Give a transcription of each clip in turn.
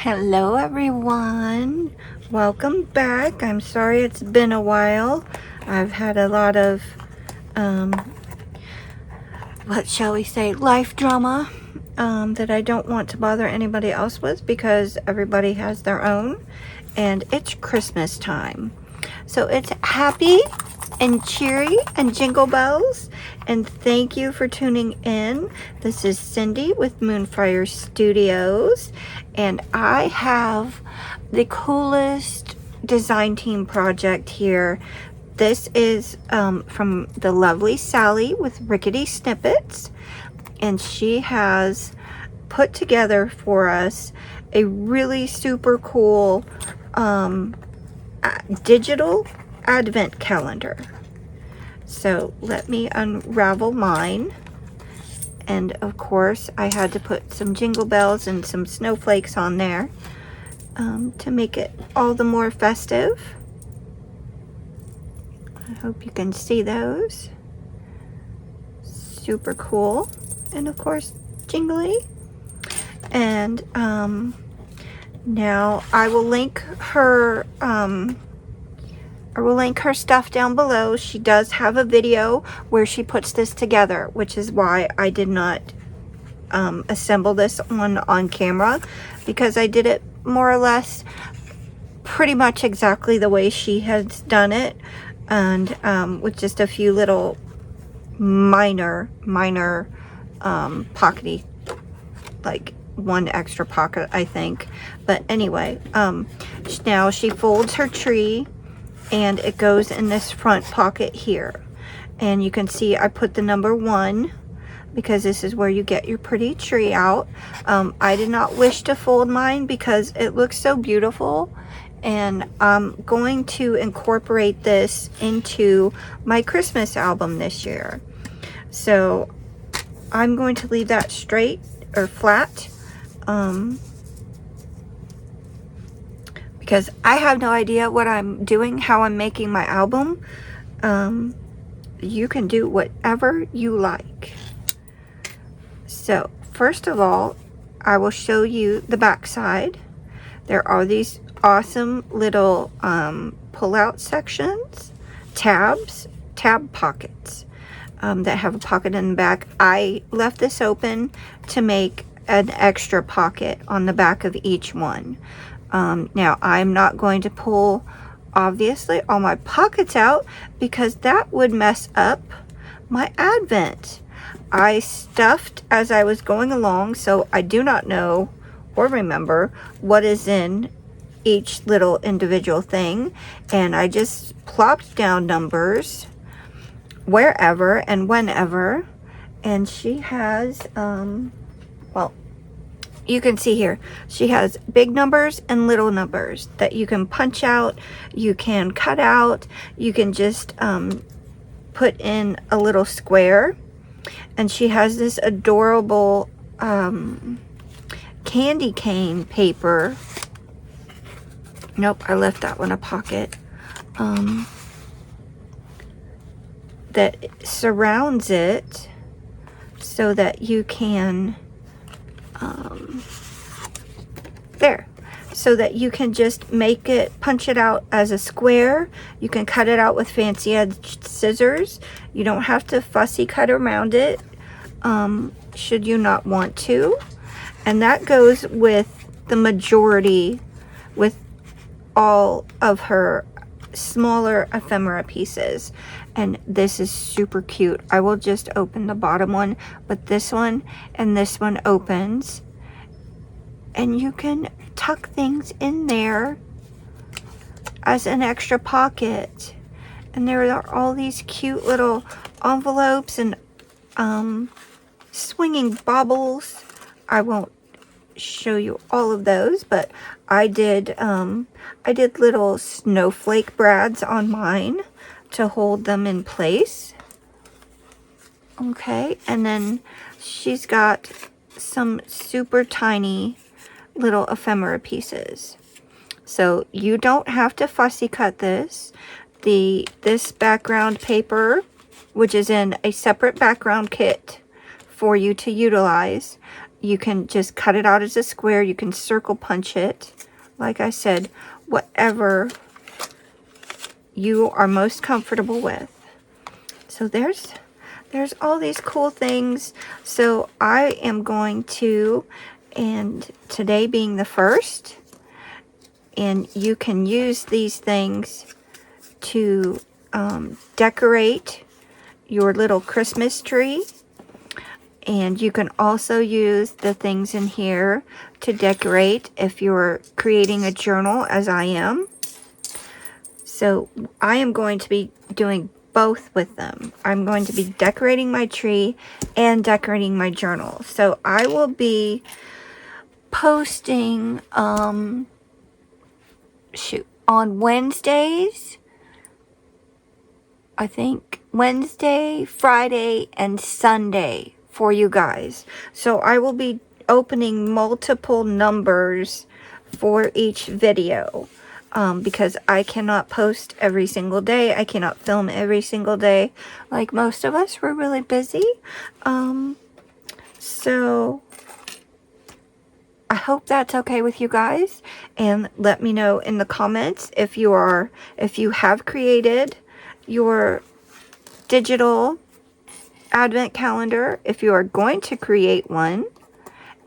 Hello everyone, welcome back. I'm sorry it's been a while. I've had a lot of what shall we say, life drama that I don't want to bother anybody else with because everybody has their own, and it's Christmas time. So it's happy and cheery and jingle bells, and thank you for tuning in. This is Cindy with Moonfire Studios, and I have the coolest design team project here. This is from the lovely Sally with Rickety Snippets, and she has put together for us a really super cool digital advent calendar. So let me unravel mine, and of course I had to put some jingle bells and some snowflakes on there to make it all the more festive. I hope you can see those. Super cool, and of course jingly. And now I will link her stuff down below. She does have a video where she puts this together, which is why I did not assemble this one on camera, because I did it more or less pretty much exactly the way she has done it, and with just a few little minor pockety, like one extra pocket I think. But anyway, now she folds her tree and it goes in this front pocket here, and you can see I put the number 1 because this is where you get your pretty tree out. I did not wish to fold mine because it looks so beautiful, and I'm going to incorporate this into my Christmas album this year. So I'm going to leave that straight or flat because I have no idea what I'm doing, how I'm making my album. You can do whatever you like. So first of all, I will show you the back side. There are these awesome little pull-out sections, tab pockets that have a pocket in the back. I left this open to make an extra pocket on the back of each one. Now I'm not going to pull obviously all my pockets out because that would mess up my advent. I stuffed as I was going along, so I do not know or remember what is in each little individual thing, and I just plopped down numbers wherever and whenever. And she has well, you can see here she has big numbers and little numbers that you can punch out, you can cut out, you can just put in a little square. And she has this adorable candy cane paper. Nope, I left that one a pocket. That surrounds it so that you can so that you can just make it, punch it out as a square. You can cut it out with fancy edged scissors. You don't have to fussy cut around it should you not want to. And that goes with the majority, with all of her smaller ephemera pieces. And this is super cute. I will just open the bottom one, but this one and this one opens, and you can tuck things in there as an extra pocket. And there are all these cute little envelopes and swinging baubles. I won't show you all of those, but I did little snowflake brads on mine to hold them in place. Okay, and then she's got some super tiny little ephemera pieces. So you don't have to fussy cut this. This background paper, which is in a separate background kit for you to utilize, you can just cut it out as a square. You can circle punch it. Like I said, whatever you are most comfortable with. So there's all these cool things. So I am going to, and today being the 1st, and you can use these things to decorate your little Christmas tree. And you can also use the things in here to decorate if you're creating a journal, as I am. So I am going to be doing both with them. I'm going to be decorating my tree and decorating my journal. So I will be posting on Wednesdays. I think Wednesday, Friday, and Sunday for you guys. So I will be opening multiple numbers for each video. Because I cannot post every single day. I cannot film every single day. Like most of us, we're really busy. So I hope that's okay with you guys. And let me know in the comments if you have created your digital advent calendar, if you are going to create one,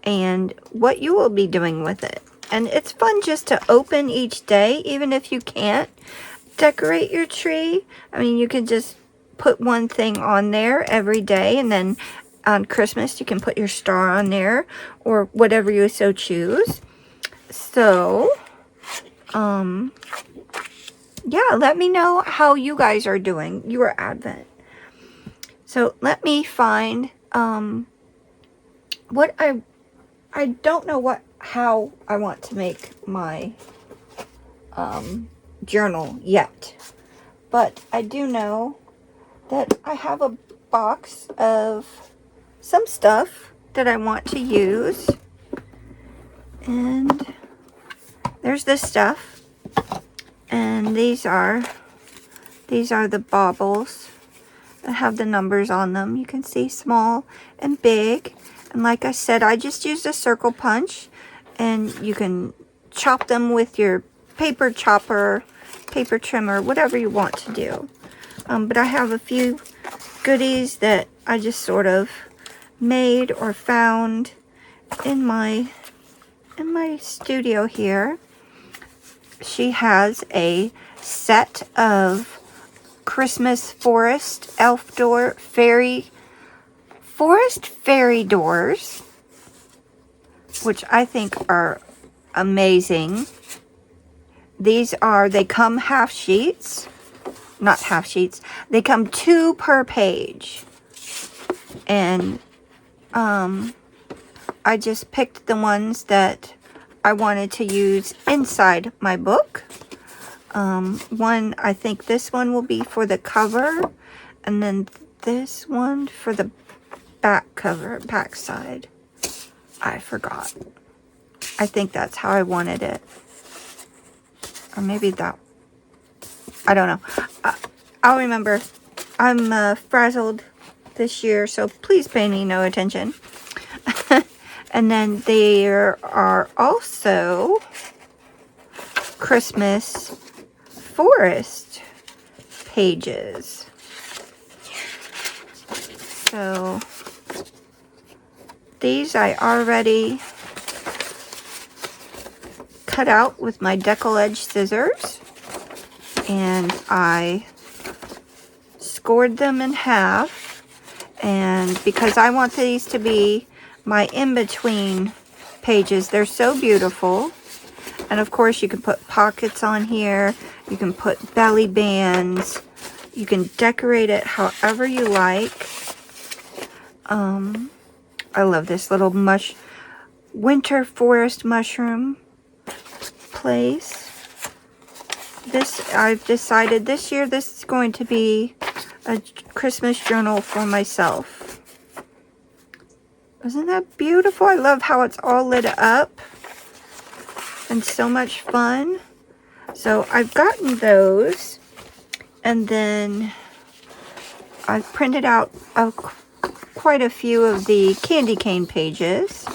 and what you will be doing with it. And it's fun just to open each day, even if you can't decorate your tree. I mean, you can just put one thing on there every day, and then on Christmas you can put your star on there, or whatever you so choose. So, yeah, let me know how you guys are doing your Advent. So let me find what I don't know how I want to make my journal yet, but I do know that I have a box of some stuff that I want to use, and there's this stuff, and these are the baubles that have the numbers on them. You can see small and big. And like I said, I just used a circle punch, and you can chop them with your paper chopper, paper trimmer, whatever you want to do. But I have a few goodies that I just sort of made or found in my studio here. She has a set of Christmas forest elf door forest fairy doors, which I think are amazing. They come half sheets, not half sheets, they come 2 per page. And I just picked the ones that I wanted to use inside my book. I think this one will be for the cover, and then this one for the back side. I forgot. I think that's how I wanted it. Or maybe that. I don't know. I'll remember. I'm frazzled this year, so please pay me no attention. And then there are also Christmas forest pages. So these I already cut out with my decal edge scissors, and I scored them in half. And because I want these to be my in-between pages, they're so beautiful. And of course you can put pockets on here, you can put belly bands, you can decorate it however you like. I love this little winter forest mushroom place. I've decided this year this is going to be a Christmas journal for myself. Isn't that beautiful? I love how it's all lit up and so much fun. So I've gotten those, and then I've printed out quite a few of the candy cane pages.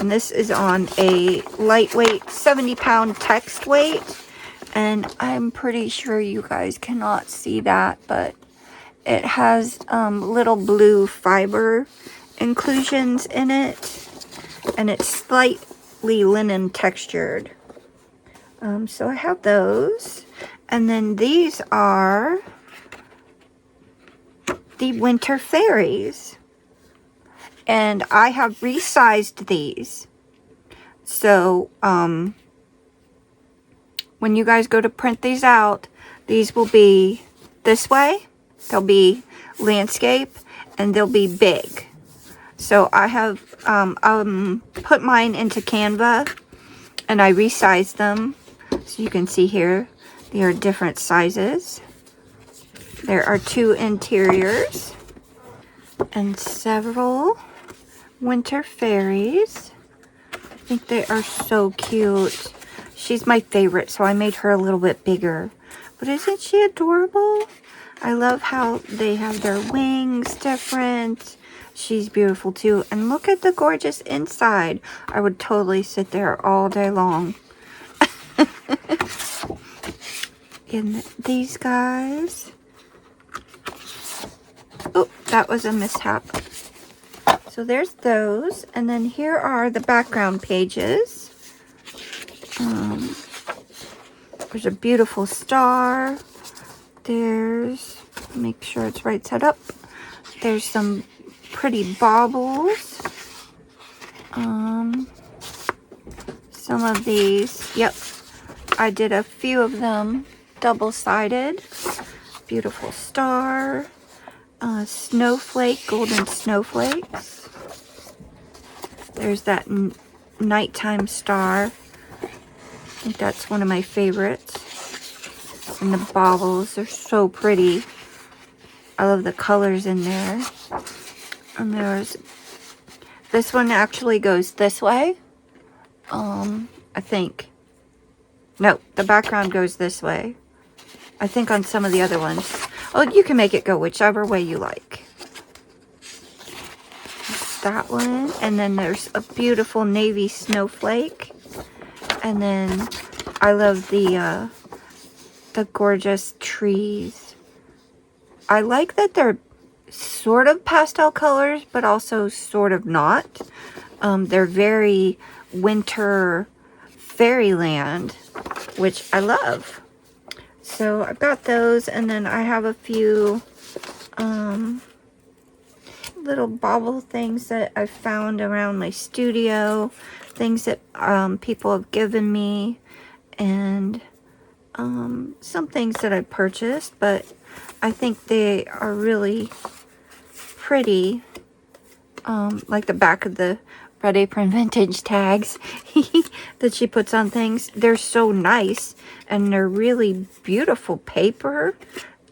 And this is on a lightweight 70-pound text weight. And I'm pretty sure you guys cannot see that, but it has little blue fiber inclusions in it. And it's slightly linen textured. So I have those. And then these are the winter fairies. And I have resized these. So, when you guys go to print these out, these will be this way. They'll be landscape and they'll be big. So I have put mine into Canva and I resized them. So you can see here, they are different sizes. There are 2 interiors and several winter fairies. I think they are so cute. She's my favorite, so I made her a little bit bigger. But isn't she adorable? I love how they have their wings different. She's beautiful too. And look at the gorgeous inside. I would totally sit there all day long. And these guys. Oh, that was a mishap. So there's those. And then here are the background pages. There's a beautiful star. There's, make sure it's right set up. There's some pretty baubles. Some of these, yep, I did a few of them double-sided. Beautiful star. Snowflake, golden snowflakes. There's that nighttime star. I think that's one of my favorites. And the baubles are so pretty. I love the colors in there. And there's, this one actually goes this way. I think. No, the background goes this way. I think on some of the other ones. Oh, you can make it go whichever way you like. That one. And then there's a beautiful navy snowflake. And then I love the gorgeous trees. I like that they're sort of pastel colors, but also sort of not. They're very winter fairyland, which I love. So I've got those, and then I have a few little bauble things that I found around my studio, things that people have given me, and some things that I purchased, but I think they are really pretty. Like the back of the Red Apron Vintage tags that she puts on things. They're so nice, and they're really beautiful paper.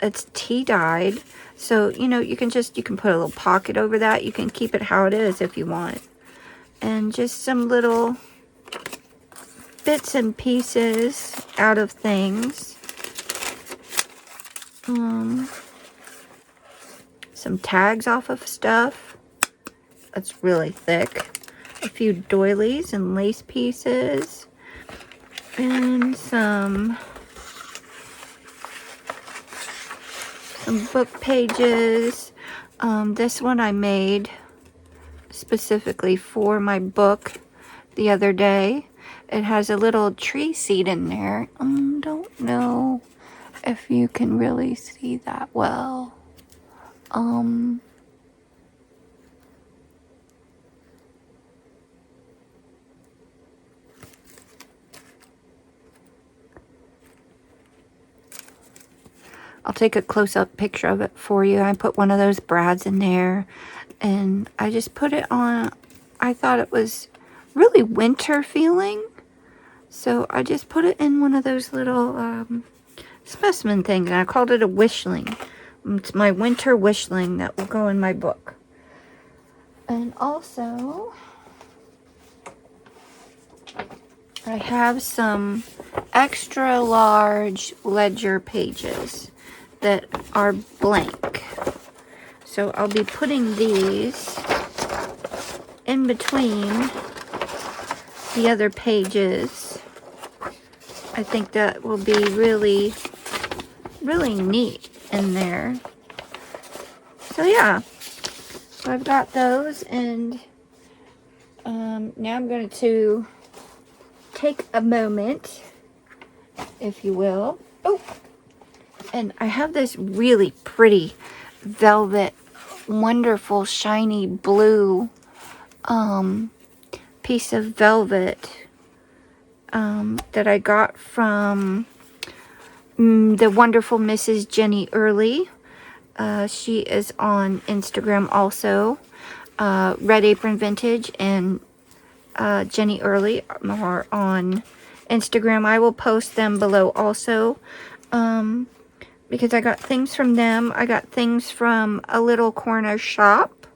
It's tea dyed, so you know, you can put a little pocket over that. You can keep it how it is if you want. And just some little bits and pieces out of things. Some tags off of stuff. That's really thick. A few doilies and lace pieces. And some book pages. This one I made specifically for my book the other day. It has a little tree seed in there. Don't know if you can really see that well. I'll take a close-up picture of it for you. I put one of those brads in there, and I just put it on. I thought it was really winter feeling, so I just put it in one of those little specimen things, and I called it a wishling. It's my winter wishling that will go in my book. And also, I have some extra large ledger pages that are blank. So I'll be putting these in between the other pages. I think that will be really, really neat in there. So yeah, so I've got those, and now I'm going to take a moment, if you will. Oh, and I have this really pretty velvet, wonderful, shiny blue piece of velvet that I got from the wonderful Mrs. Jenny Early. She is on Instagram also. Red Apron Vintage and Jenny Early are on Instagram. I will post them below also, because I got things from them. I got things from A Little Corner Shop,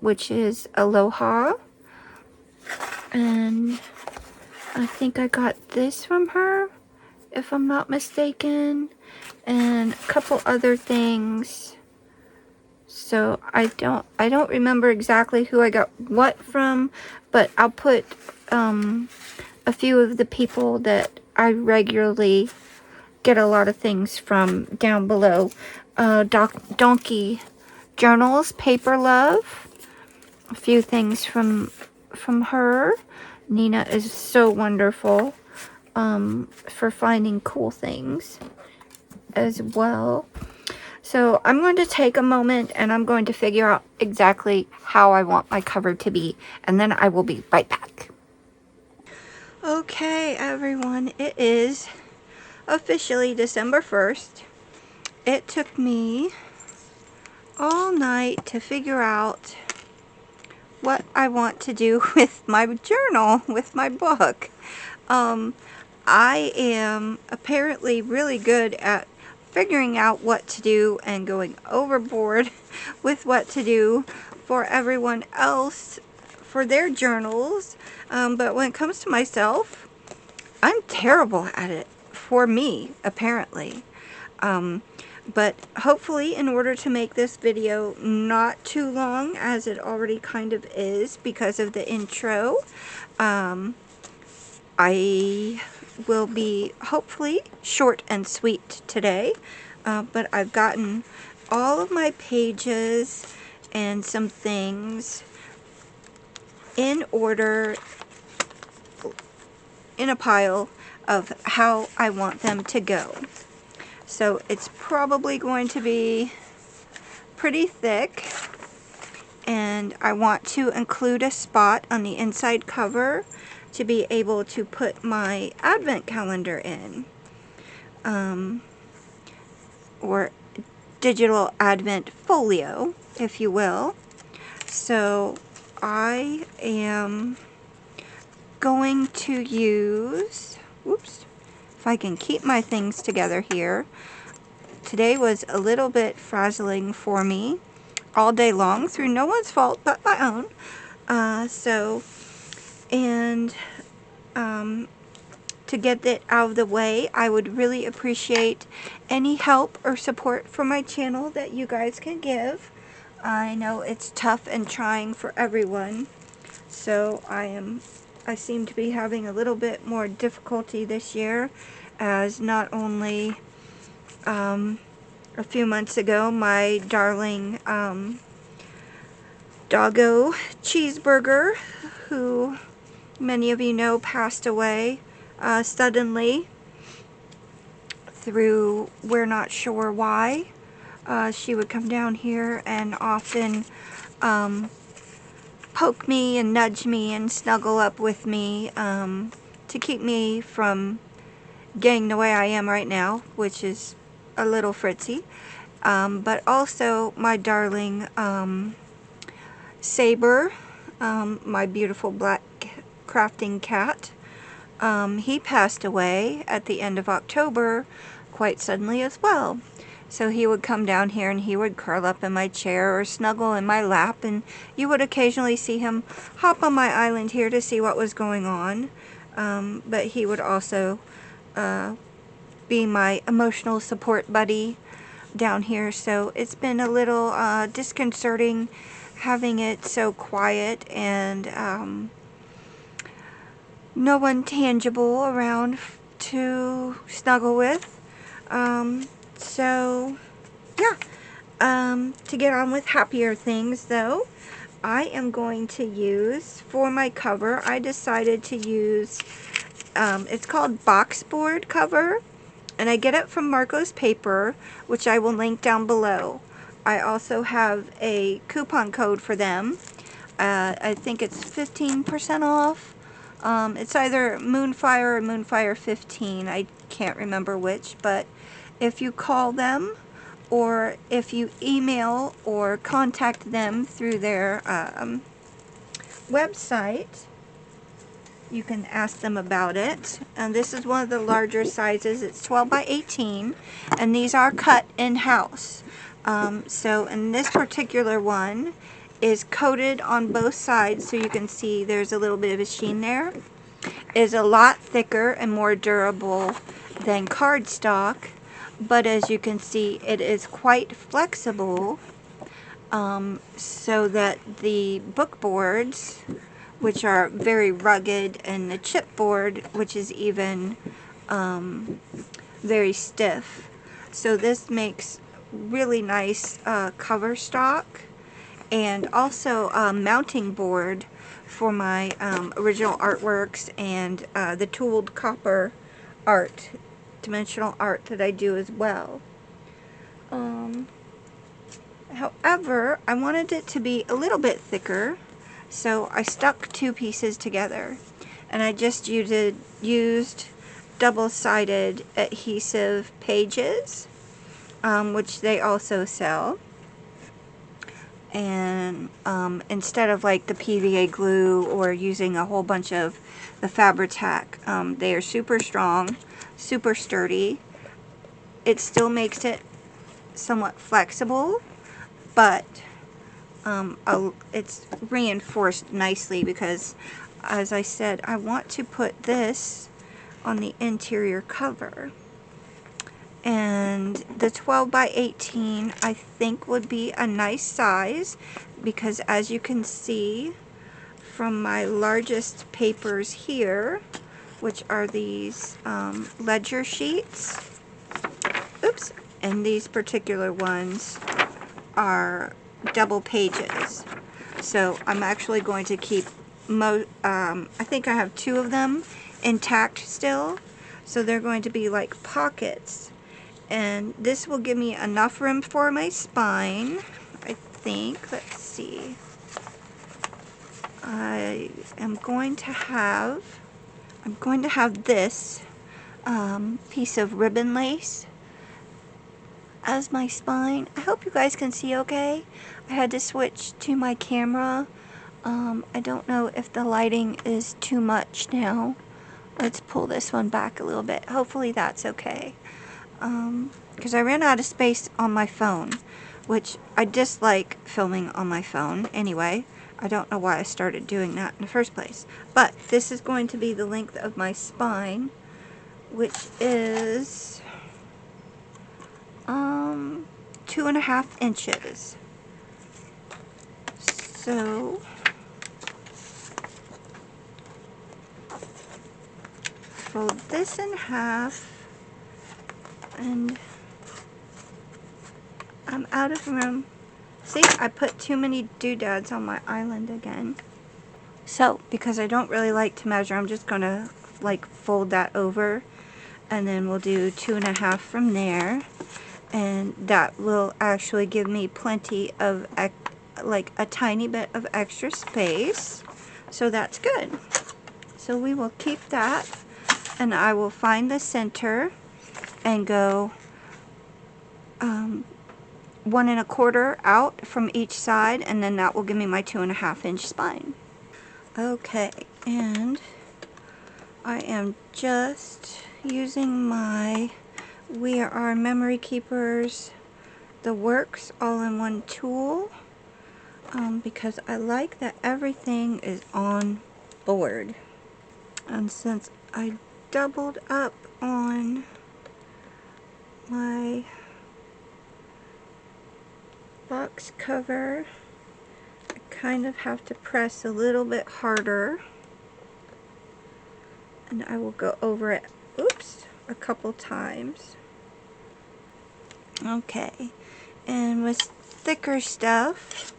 which is Aloha, and I think I got this from her, if I'm not mistaken, and a couple other things. So I don't remember exactly who I got what from, but I'll put a few of the people that I regularly get a lot of things from down below. Donkey Journals, Paper Love, a few things from her. Nina is so wonderful for finding cool things as well. So I'm going to take a moment and I'm going to figure out exactly how I want my cover to be, and then I will be right back. Okay, everyone, it is officially December 1st. It took me all night to figure out what I want to do with my journal, with my book. I am apparently really good at figuring out what to do and going overboard with what to do for everyone else for their journals. But when it comes to myself, I'm terrible at it, for me, apparently. But hopefully, in order to make this video not too long, as it already kind of is because of the intro, I will be hopefully short and sweet today. But I've gotten all of my pages and some things in order in a pile of how I want them to go. So it's probably going to be pretty thick, and I want to include a spot on the inside cover to be able to put my advent calendar in, or digital advent folio, if you will. So I am going to use, whoops, if I can keep my things together here. Today was a little bit frazzling for me all day long through no one's fault but my own. To get it out of the way, I would really appreciate any help or support for my channel that you guys can give. I know it's tough and trying for everyone, so I seem to be having a little bit more difficulty this year, as not only a few months ago my darling doggo Cheeseburger, who many of you know passed away suddenly through we're not sure why. She would come down here and often poke me and nudge me and snuggle up with me to keep me from getting the way I am right now, which is a little fritzy. But also my darling Saber, my beautiful black crafting cat. He passed away at the end of October quite suddenly as well. So he would come down here and he would curl up in my chair or snuggle in my lap, and you would occasionally see him hop on my island here to see what was going on. But he would also be my emotional support buddy down here. So it's been a little disconcerting having it so quiet and no one tangible around to snuggle with. So yeah, to get on with happier things though, I am going to use, for my cover, I decided to use, it's called boxboard cover, and I get it from Marco's Paper, which I will link down below. I also have a coupon code for them. I think it's 15% off. It's either Moonfire or Moonfire 15. I can't remember which, but if you call them or if you email or contact them through their website, you can ask them about it. And this is one of the larger sizes. It's 12 by 18, and these are cut in-house. So in this particular one is coated on both sides, so you can see there's a little bit of a sheen there. It is a lot thicker and more durable than cardstock, but as you can see, it is quite flexible, so that the book boards, which are very rugged, and the chipboard, which is even very stiff. So this makes really nice cover stock, and also a mounting board for my original artworks and the tooled copper art, dimensional art that I do as well. However, I wanted it to be a little bit thicker, so I stuck two pieces together, and I just used double-sided adhesive pages, which they also sell. And instead of like the PVA glue or using a whole bunch of the Fabri-Tac, they are super strong, super sturdy. It still makes it somewhat flexible, but it's reinforced nicely because, as I said, I want to put this on the interior cover. And the 12 by 18 I think would be a nice size, because as you can see from my largest papers here, which are these ledger sheets, oops, and these particular ones are double pages. So I'm actually going to keep I think I have two of them intact still, so they're going to be like pockets. And this will give me enough room for my spine, I think. Let's see. I'm going to have this piece of ribbon lace as my spine. I hope you guys can see okay. I had to switch to my camera. I don't know if the lighting is too much now. Let's pull this one back a little bit. Hopefully that's okay. Because I ran out of space on my phone, which I dislike filming on my phone anyway. I don't know why I started doing that in the first place. But this is going to be the length of my spine, which is 2.5 inches. So fold this in half, and I'm out of room. See, I put too many doodads on my island again. So, because I don't really like to measure, I'm just gonna like fold that over, and then we'll do 2.5 from there, and that will actually give me plenty of like a tiny bit of extra space, so that's good. So we will keep that, and I will find the center and go 1 1/4 out from each side, and then that will give me my 2.5 inch spine. Okay, and I am just using my We Are Memory Keepers The Works all-in-one tool, because I like that everything is on board. And since I doubled up on my box cover, I kind of have to press a little bit harder And I will go over it, oops, a couple times. Okay, and with thicker stuff,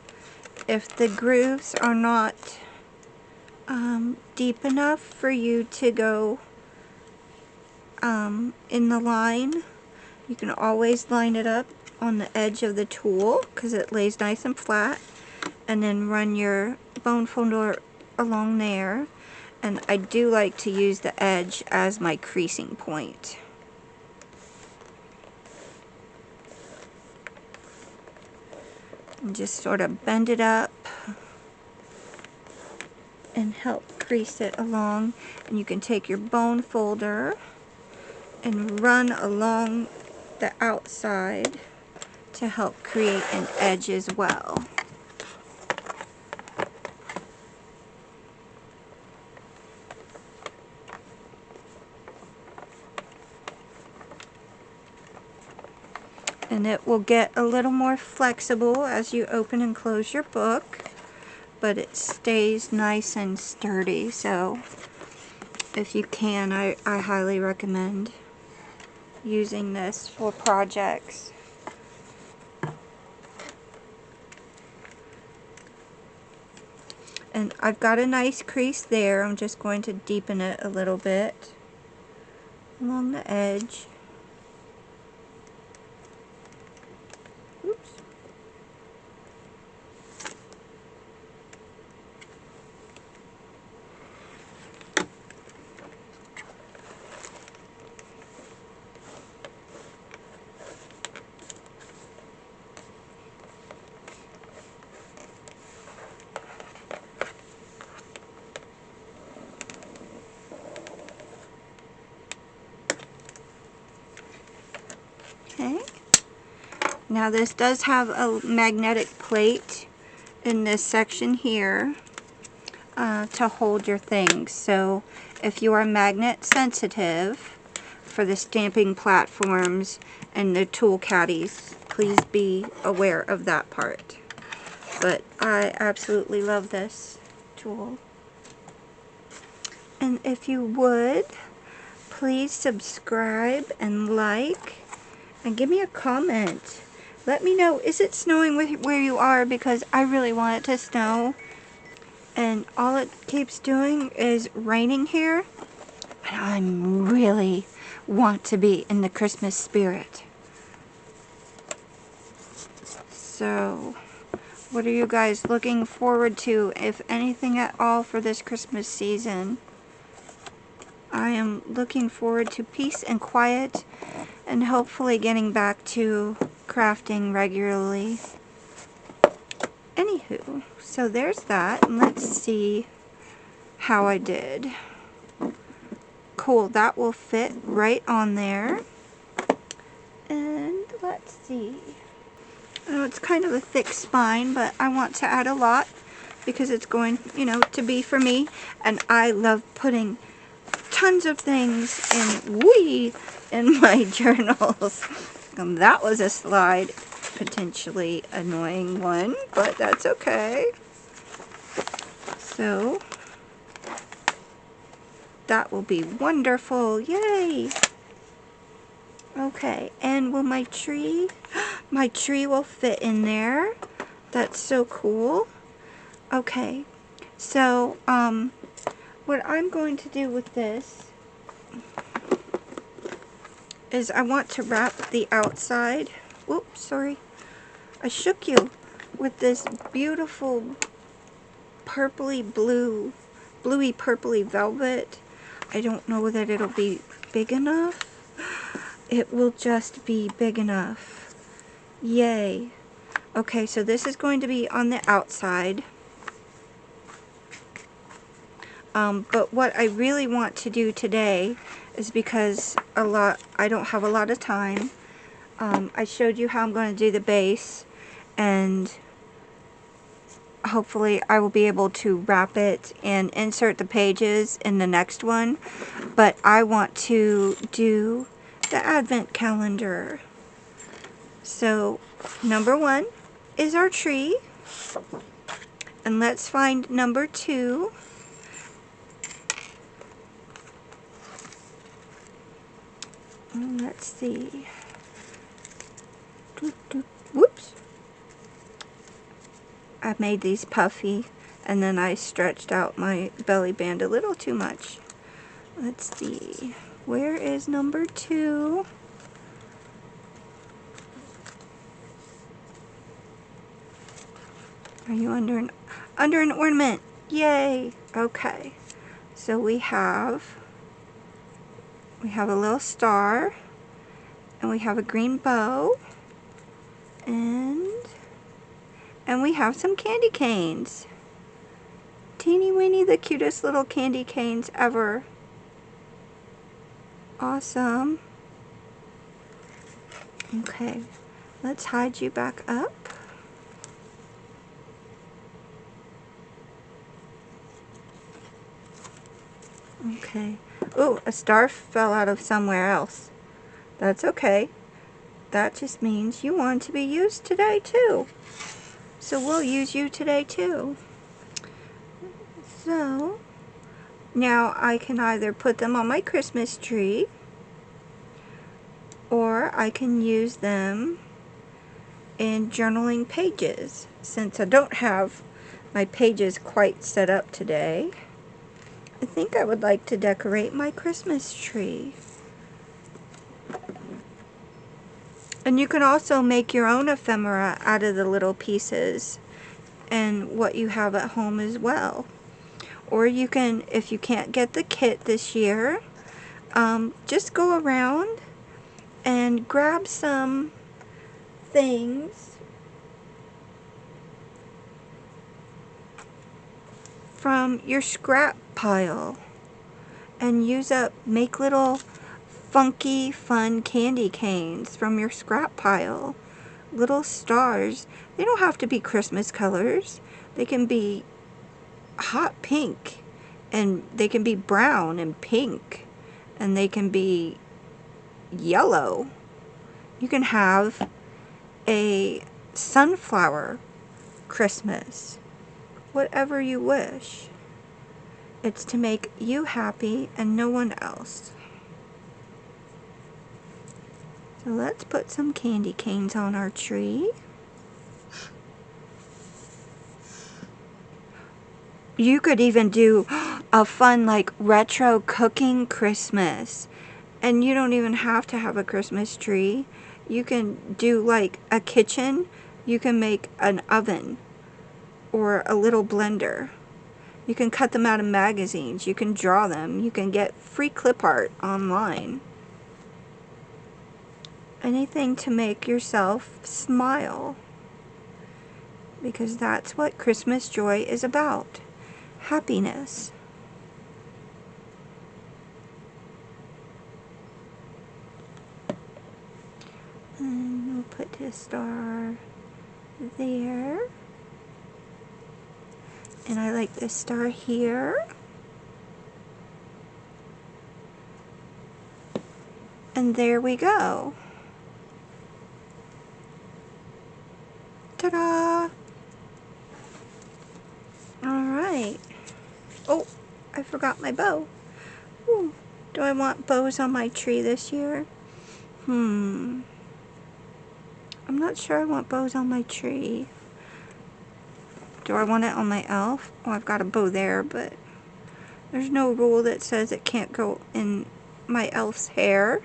if the grooves are not deep enough for you to go in the line, you can always line it up on the edge of the tool because it lays nice and flat, and then run your bone folder along there. And I do like to use the edge as my creasing point. And just sort of bend it up and help crease it along. And you can take your bone folder and run along the outside to help create an edge as well. And it will get a little more flexible as you open and close your book, but it stays nice and sturdy. So if you can, I highly recommend using this for projects. And I've got a nice crease there. I'm just going to deepen it a little bit along the edge. Oops. Okay. Now this does have a magnetic plate in this section here to hold your things. So if you are magnet sensitive for the stamping platforms and the tool caddies, please be aware of that part. But I absolutely love this tool. And if you would, please subscribe and like and give me a comment. Let me know, is it snowing where you are? Because I really want it to snow. And all it keeps doing is raining here. And I really want to be in the Christmas spirit. So, what are you guys looking forward to, if anything at all, for this Christmas season? I am looking forward to peace and quiet, and hopefully getting back to crafting regularly. Anywho, so there's that, and let's see how I did. Cool, that will fit right on there. And let's see. Oh, it's kind of a thick spine, but I want to add a lot because it's going, you know, to be for me. And I love putting tons of things in my journals. That was a slide, potentially annoying one, but that's okay. So that will be wonderful. Yay! Okay, and will my tree will fit in there. That's so cool. Okay, so what I'm going to do with this is I want to wrap the outside. Oops, sorry. I shook you with this beautiful bluey purpley velvet. I don't know that it'll be big enough. It will just be big enough. Yay. Okay, so this is going to be on the outside. But what I really want to do today is, because I don't have a lot of time, I showed you how I'm going to do the base, and hopefully I will be able to wrap it and insert the pages in the next one. But I want to do the advent calendar. So number 1 is our tree, and let's find number 2. let's see. Whoops. I made these puffy, and then I stretched out my belly band a little too much. Let's see. Where is number 2? Are you under an ornament? Yay! Okay. So we have a little star, and we have a green bow, and we have some candy canes. Teeny weeny, the cutest little candy canes ever. Awesome. Okay, let's hide you back up. Okay. Oh, a star fell out of somewhere else. That's okay. That just means you want to be used today too. So we'll use you today too. So now I can either put them on my Christmas tree, or I can use them in journaling pages. Since I don't have my pages quite set up today, I think I would like to decorate my Christmas tree. And you can also make your own ephemera out of the little pieces and what you have at home as well. Or you can, if you can't get the kit this year, just go around and grab some things from your scrap pile and make little funky fun candy canes from your scrap pile. Little stars. They don't have to be Christmas colors. They can be hot pink, and they can be brown and pink, and they can be yellow. You can have a sunflower Christmas. Whatever you wish. It's to make you happy and no one else. So let's put some candy canes on our tree. You could even do a fun like retro cooking Christmas. And you don't even have to have a Christmas tree. You can do like a kitchen. You can make an oven or a little blender. You can cut them out of magazines. You can draw them. You can get free clip art online. Anything to make yourself smile. Because that's what Christmas joy is about. Happiness. And we'll put this star there. And I like this star here. And there we go. Ta-da! Alright. Oh, I forgot my bow. Ooh, do I want bows on my tree this year? I'm not sure I want bows on my tree. Do I want it on my elf? Oh, I've got a bow there, but there's no rule that says it can't go in my elf's hair.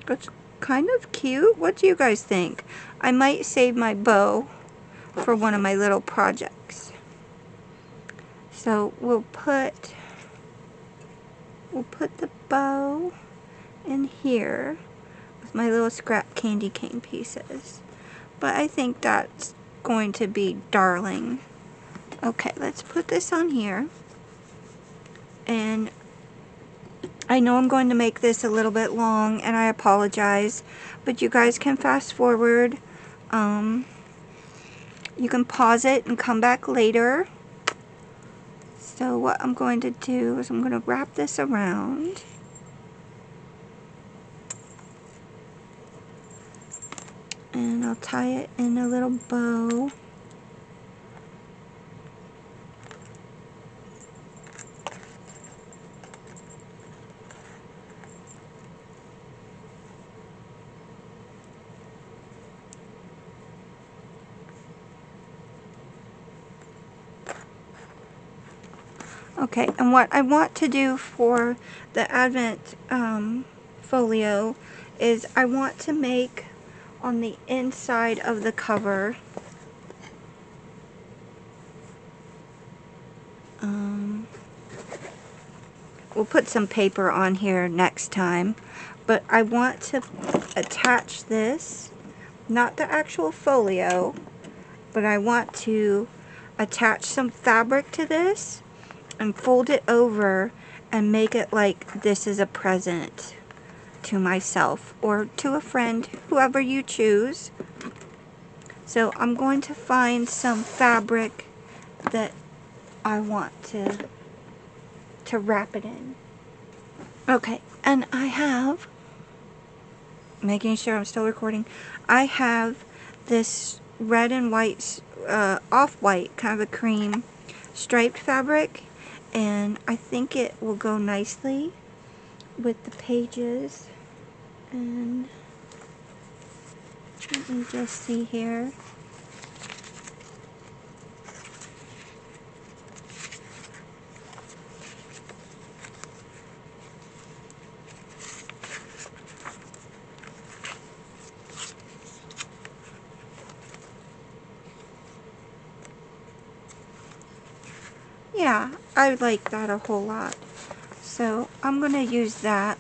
It's kind of cute. What do you guys think? I might save my bow for one of my little projects. So we'll put the bow in here with my little scrap candy cane pieces. But I think that's going to be darling. Okay, let's put this on here. And I know I'm going to make this a little bit long, and I apologize, but you guys can fast forward. You can pause it and come back later. So what I'm going to do is I'm going to wrap this around. And I'll tie it in a little bow. Okay, and what I want to do for the Advent folio is I want to make on the inside of the cover we'll put some paper on here next time, but I want to attach this, not the actual folio, but I want to attach some fabric to this and fold it over and make it like this is a present to myself or to a friend, whoever you choose. So I'm going to find some fabric that I want to wrap it in. Okay, and I have, making sure I'm still recording, I have this red and white, off-white, kind of a cream striped fabric, and I think it will go nicely with the pages. And let me just see here. Yeah, I like that a whole lot. So I'm going to use that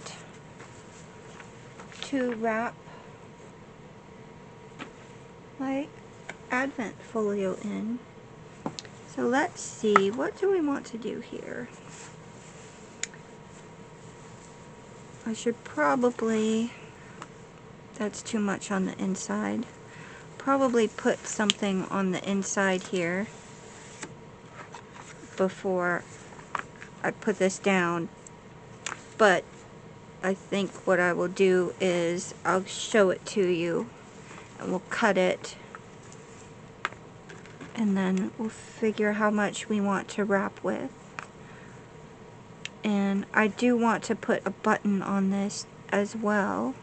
to wrap my Advent folio in. So let's see, what do we want to do here? I should probably, that's too much on the inside, probably put something on the inside here before I put this down. But I think what I will do is I'll show it to you and we'll cut it, and then we'll figure how much we want to wrap with. And I do want to put a button on this as well,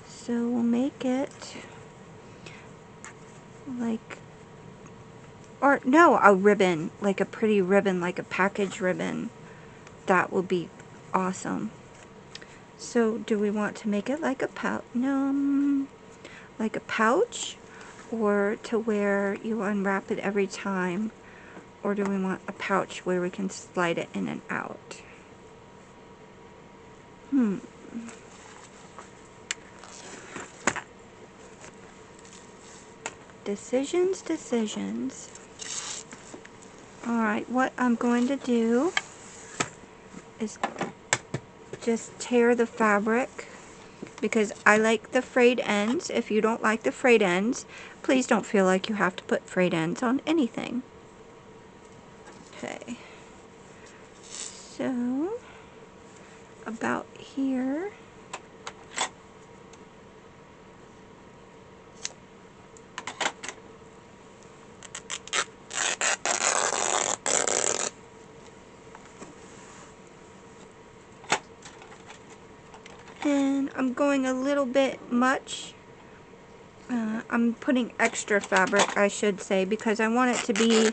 so we'll make it like, or no, a ribbon, like a pretty ribbon, like a package ribbon. That will be awesome. So do we want to make it like a pouch? No, like a pouch, or to where you unwrap it every time, or do we want a pouch where we can slide it in and out? Decisions. Alright, what I'm going to do is just tear the fabric, because I like the frayed ends. If you don't like the frayed ends, please don't feel like you have to put frayed ends on anything. Okay, so about here. And I'm going a little bit much. I'm putting extra fabric, I should say, because I want it to be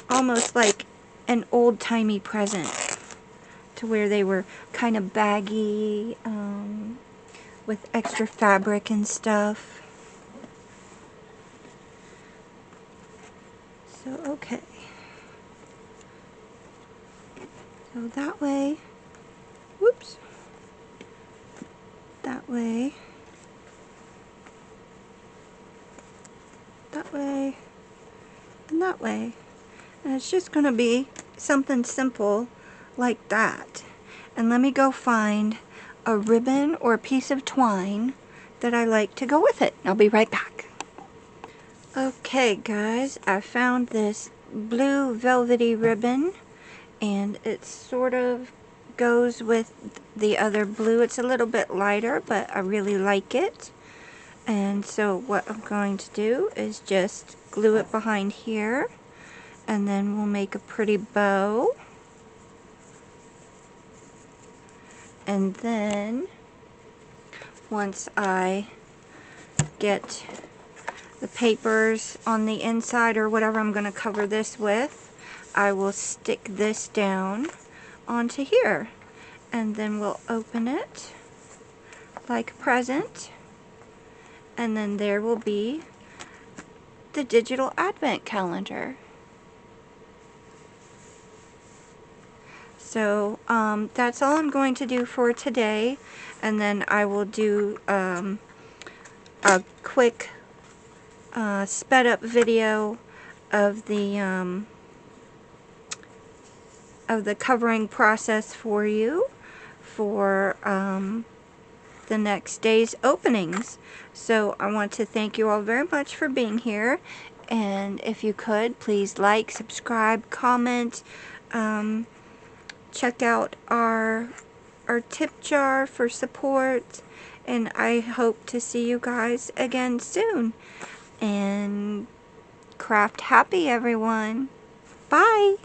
almost like an old-timey present, to where they were kind of baggy, with extra fabric and stuff. So, okay. So that way, whoops, that way, that way, and that way. And it's just going to be something simple like that. And let me go find a ribbon or a piece of twine that I like to go with it. I'll be right back. Okay guys, I found this blue velvety ribbon, and it sort of goes with the other blue. It's a little bit lighter, but I really like it. And so what I'm going to do is just glue it behind here, and then we'll make a pretty bow. And then once I get the papers on the inside or whatever I'm going to cover this with, I will stick this down onto here, and then we'll open it like a present, and then there will be the digital advent calendar. So that's all I'm going to do for today, and then I will do a quick sped up video of the covering process for you for the next day's openings. So I want to thank you all very much for being here, and if you could, please like, subscribe, comment, check out our tip jar for support, and I hope to see you guys again soon. And craft happy, everyone. Bye.